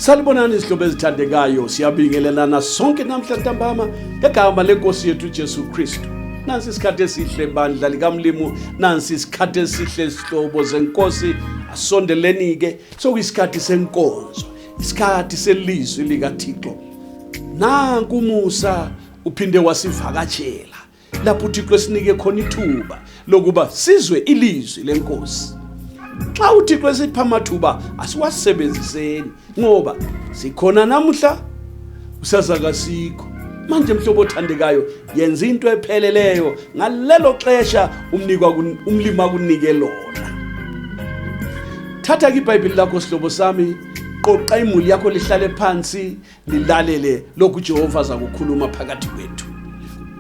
Salibonani izihlobo ezithandekayo, siyabingelelana sonke namhla ntambama ngegama lenkosi yethu Jesu Kristu. Nansi isikhathi esihle bandla likamlimu, nansi isikhathi esihle sihlobo zenkosi, asondeleni ke sokuyisikhathi senkonzo, isikhathi selizwi likaThixo. Nanku Musa uphinde wasivakatshela lapho uThixo esinike khona ithuba lokuba sizwe ilizwi lenkosi. Xa uThixo esipha amathuba asiwasebenziseni ngoba sikhona namuhla usaza kasikho. Manje mhlobo othandekayo, yenza into epheleleyo ngalelo xesha umlima kunike lona. Thatha ke iBhayibheli lakho sihlobo sami, qoqa imuli yakho lihlale phansi lilalele lokhu Jehova azakukhuluma phakathi kwethu.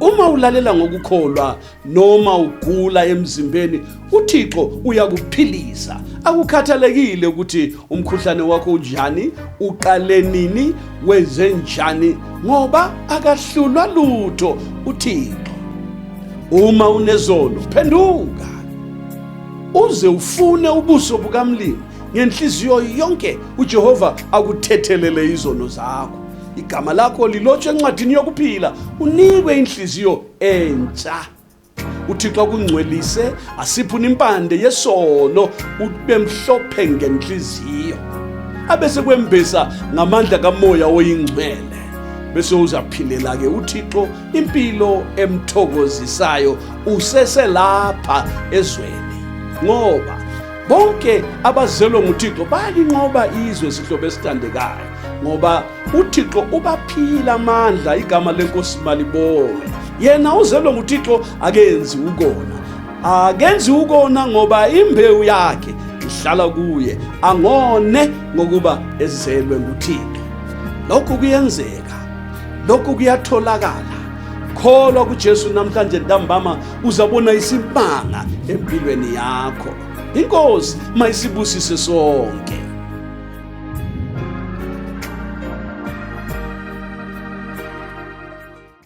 Uma ulalela ngokukholwa noma ugula emzimbeni, uThixo uyakuphilisa. Akukhathalekile ukuthi umkhuhlane wakho unjani, uqale nini, wenze njani, ngoba akahlulwa lutho uThixo. Uma unezono, phenduka uze ufune ubuso bukaMlimi ngenhliziyo yonke, uJehova akuthethelele izono zakho. Igama lakho lilotshwe encwadini yokuphila, unikwe inhliziyo entsha. uThixo akungcwelise, asiphune impande yesono, ube mhlophe ngenhliziyo, abese kwembesa ngamandla kamoya oyingcwele, bese uzaphilela ke uThixo impilo emthokozisayo useselapha ezweni. Ngoba bonke abazelwe nguThixo bayalinqoba izwe, sihlobo esithandekayo, ngoba uThixo ubaphila amandla. Igama lenkosi malibonge. Yena uzelwe nguThixo akenzi ukona, akenzi ukona ngoba imbewu yakhe ihlala kuye, angone ngokuba ezelwe nguThixo. Lokhu kuyenzeka, lokhu kuyatholakala. Kholwa kuJesu namhlanje ntambama, uzabona isimanga empilweni yakho. Inkosi mayisibusise sonke.